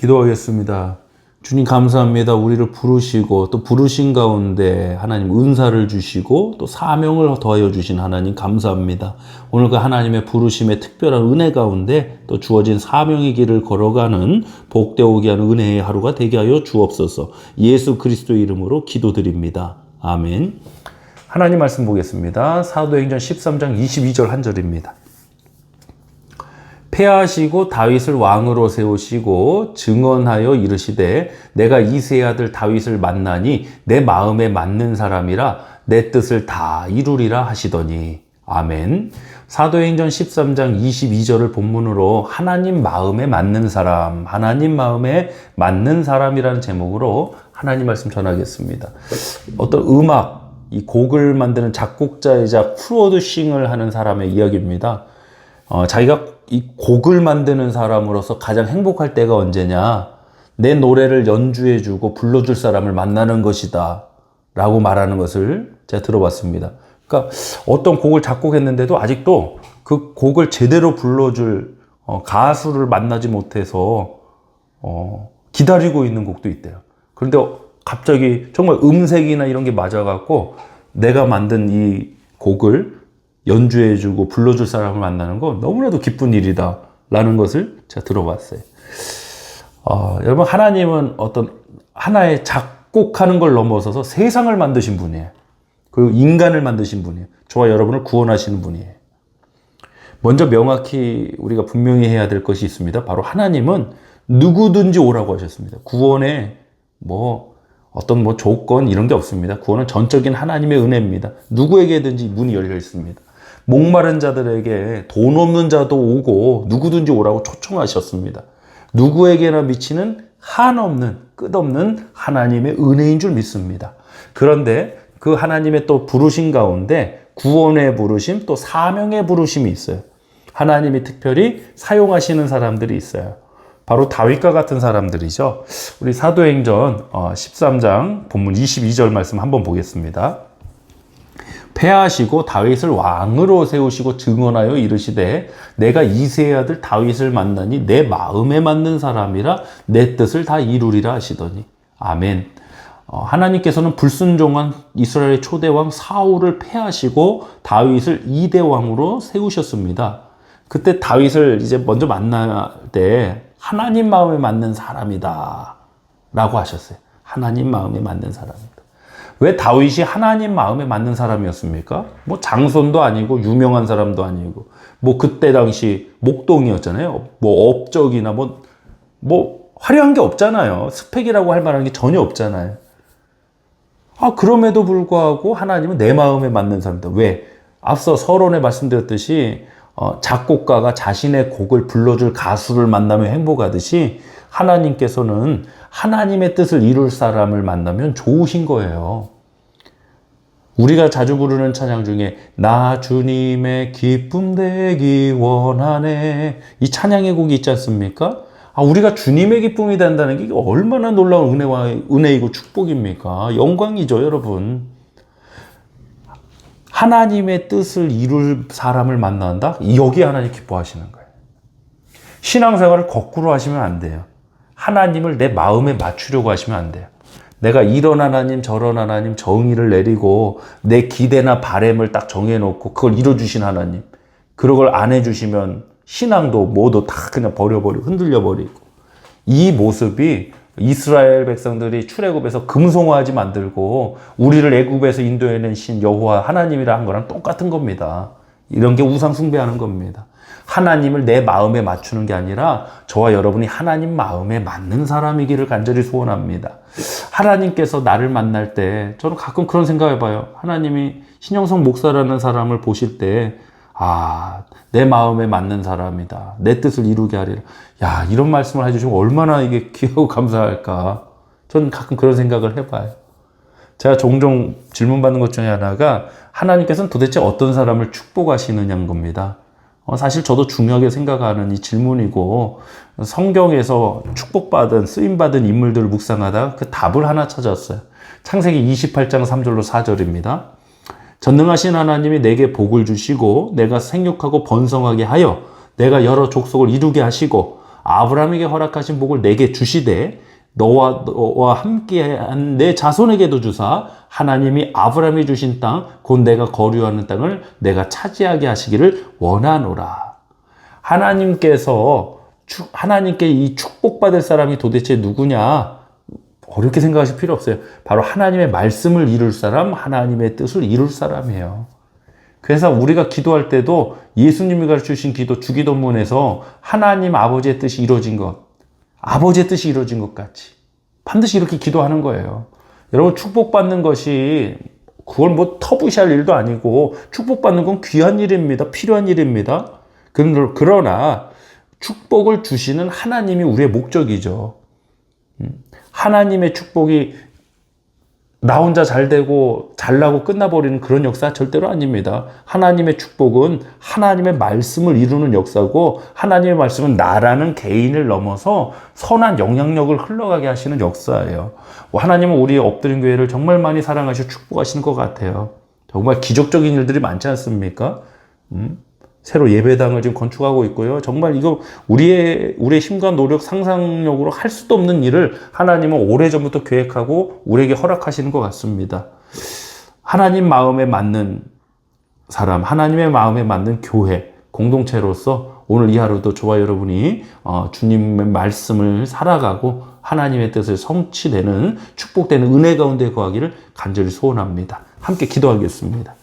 기도하겠습니다. 주님 감사합니다. 우리를 부르시고 또 부르신 가운데 하나님 은사를 주시고 또 사명을 더하여 주신 하나님 감사합니다. 오늘 그 하나님의 부르심의 특별한 은혜 가운데 또 주어진 사명의 길을 걸어가는 복되오게 하는 은혜의 하루가 되게 하여 주옵소서. 예수 그리스도의 이름으로 기도드립니다. 아멘. 하나님 말씀 보겠습니다. 사도행전 13장 22절 한 절입니다. 패하시고 다윗을 왕으로 세우시고 증언하여 이르시되 내가 이새의 아들 다윗을 만나니 내 마음에 맞는 사람이라 내 뜻을 다 이루리라 하시더니. 아멘. 사도행전 13장 22절을 본문으로 하나님 마음에 맞는 사람, 하나님 마음에 맞는 사람이라는 제목으로 하나님 말씀 전하겠습니다. 어떤 음악, 이 곡을 만드는 작곡자이자 프로듀싱을 하는 사람의 이야기입니다. 자기가 이 곡을 만드는 사람으로서 가장 행복할 때가 언제냐? 내 노래를 연주해주고 불러줄 사람을 만나는 것이다 라고 말하는 것을 제가 들어봤습니다. 그러니까 어떤 곡을 작곡했는데도 아직도 그 곡을 제대로 불러줄 가수를 만나지 못해서 기다리고 있는 곡도 있대요. 그런데 갑자기 정말 음색이나 이런 게 맞아갖고 내가 만든 이 곡을 연주해주고 불러줄 사람을 만나는 건 너무나도 기쁜 일이다 라는 것을 제가 들어봤어요. 여러분, 하나님은 어떤 하나의 작곡하는 걸 넘어서서 세상을 만드신 분이에요. 그리고 인간을 만드신 분이에요. 저와 여러분을 구원하시는 분이에요. 먼저 명확히 우리가 분명히 해야 될 것이 있습니다. 바로 하나님은 누구든지 오라고 하셨습니다. 구원에 어떤 조건 이런 게 없습니다. 구원은 전적인 하나님의 은혜입니다. 누구에게든지 문이 열려 있습니다. 목마른 자들에게 돈 없는 자도 오고 누구든지 오라고 초청하셨습니다. 누구에게나 미치는 한없는 끝없는 하나님의 은혜인 줄 믿습니다. 그런데 그 하나님의 또 부르심 가운데 구원의 부르심 또 사명의 부르심이 있어요. 하나님이 특별히 사용하시는 사람들이 있어요. 바로 다윗과 같은 사람들이죠. 우리 사도행전 13장 본문 22절 말씀 한번 보겠습니다. 패하시고 다윗을 왕으로 세우시고 증언하여 이르시되 내가 이새의 아들 다윗을 만나니 내 마음에 맞는 사람이라 내 뜻을 다 이루리라 하시더니. 아멘. 하나님께서는 불순종한 이스라엘의 초대왕 사울을 패하시고 다윗을 2대 왕으로 세우셨습니다. 그때 다윗을 이제 먼저 만날 때 하나님 마음에 맞는 사람이다 라고 하셨어요. 하나님 마음에 맞는 사람이다. 왜 다윗이 하나님 마음에 맞는 사람이었습니까? 장손도 아니고 유명한 사람도 아니고 그때 당시 목동이었잖아요. 업적이나 화려한 게 없잖아요. 스펙이라고 할 만한 게 전혀 없잖아요. 그럼에도 불구하고 하나님은 내 마음에 맞는 사람이다. 왜? 앞서 서론에 말씀드렸듯이 작곡가가 자신의 곡을 불러줄 가수를 만나면 행복하듯이 하나님께서는 하나님의 뜻을 이룰 사람을 만나면 좋으신 거예요. 우리가 자주 부르는 찬양 중에 나 주님의 기쁨 되기 원하네, 이 찬양의 곡이 있지 않습니까? 우리가 주님의 기쁨이 된다는 게 얼마나 놀라운 은혜이고 축복입니까? 영광이죠, 여러분. 하나님의 뜻을 이룰 사람을 만난다? 여기에 하나님 기뻐하시는 거예요. 신앙생활을 거꾸로 하시면 안 돼요. 하나님을 내 마음에 맞추려고 하시면 안 돼요. 내가 이런 하나님 저런 하나님 정의를 내리고 내 기대나 바램을 딱 정해놓고 그걸 이뤄주신 하나님, 그런 걸 안 해주시면 신앙도 뭐도 다 그냥 버려버리고 흔들려버리고, 이 모습이 이스라엘 백성들이 출애굽에서 금송아지 만들고 우리를 애굽에서 인도해낸 신 여호와 하나님이라 한 거랑 똑같은 겁니다. 이런 게 우상 숭배하는 겁니다. 하나님을 내 마음에 맞추는 게 아니라 저와 여러분이 하나님 마음에 맞는 사람이기를 간절히 소원합니다. 하나님께서 나를 만날 때 저는 가끔 그런 생각해봐요. 하나님이 신영성 목사라는 사람을 보실 때 내 마음에 맞는 사람이다, 내 뜻을 이루게 하리라, 이런 말씀을 해주시면 얼마나 이게 귀하고 감사할까. 저는 가끔 그런 생각을 해봐요. 제가 종종 질문받는 것 중에 하나가 하나님께서는 도대체 어떤 사람을 축복하시느냐는 겁니다. 사실 저도 중요하게 생각하는 이 질문이고, 성경에서 축복받은 쓰임받은 인물들을 묵상하다가 그 답을 하나 찾았어요. 창세기 28장 3절로 4절입니다. 전능하신 하나님이 내게 복을 주시고 내가 생육하고 번성하게 하여 내가 여러 족속을 이루게 하시고 아브라함에게 허락하신 복을 내게 주시되 너와 함께한 내 자손에게도 주사 하나님이 아브라함이 주신 땅 곧 내가 거류하는 땅을 내가 차지하게 하시기를 원하노라. 하나님께 이 축복받을 사람이 도대체 누구냐? 어렵게 생각하실 필요 없어요. 바로 하나님의 말씀을 이룰 사람, 하나님의 뜻을 이룰 사람이에요. 그래서 우리가 기도할 때도 예수님이 가르쳐주신 기도, 주기도문에서 하나님 아버지의 뜻이 이루어진 것, 아버지의 뜻이 이루어진 것 같이 반드시 이렇게 기도하는 거예요. 여러분, 축복받는 것이 그걸 뭐 터부시할 일도 아니고 축복받는 건 귀한 일입니다. 필요한 일입니다. 그러나 축복을 주시는 하나님이 우리의 목적이죠. 하나님의 축복이 나 혼자 잘 되고 잘나고 끝나버리는 그런 역사 절대로 아닙니다. 하나님의 축복은 하나님의 말씀을 이루는 역사고 하나님의 말씀은 나라는 개인을 넘어서 선한 영향력을 흘러가게 하시는 역사예요. 하나님은 우리의 엎드린 교회를 정말 많이 사랑하시고 축복하시는 것 같아요. 정말 기적적인 일들이 많지 않습니까? 새로 예배당을 지금 건축하고 있고요. 정말 이거 우리의 힘과 노력, 상상력으로 할 수도 없는 일을 하나님은 오래전부터 계획하고 우리에게 허락하시는 것 같습니다. 하나님 마음에 맞는 사람, 하나님의 마음에 맞는 교회, 공동체로서 오늘 이 하루도 저와 여러분이 주님의 말씀을 살아가고 하나님의 뜻을 성취되는 축복되는 은혜 가운데 거하기를 간절히 소원합니다. 함께 기도하겠습니다.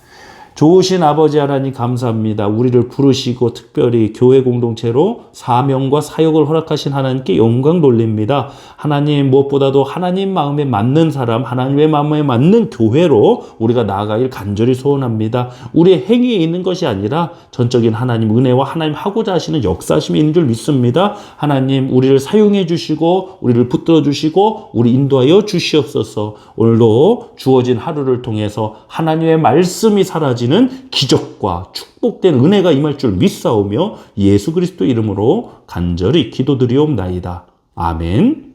좋으신 아버지 하나님 감사합니다. 우리를 부르시고 특별히 교회 공동체로 사명과 사역을 허락하신 하나님께 영광 돌립니다. 하나님, 무엇보다도 하나님 마음에 맞는 사람, 하나님의 마음에 맞는 교회로 우리가 나아가길 간절히 소원합니다. 우리의 행위에 있는 것이 아니라 전적인 하나님 은혜와 하나님 하고자 하시는 역사심이 있는 줄 믿습니다. 하나님, 우리를 사용해 주시고 우리를 붙들어 주시고 우리 인도하여 주시옵소서. 오늘도 주어진 하루를 통해서 하나님의 말씀이 사라지는 기적과 축복된 은혜가 임할 줄 믿사오며 예수 그리스도 이름으로 간절히 기도드리옵나이다. 아멘.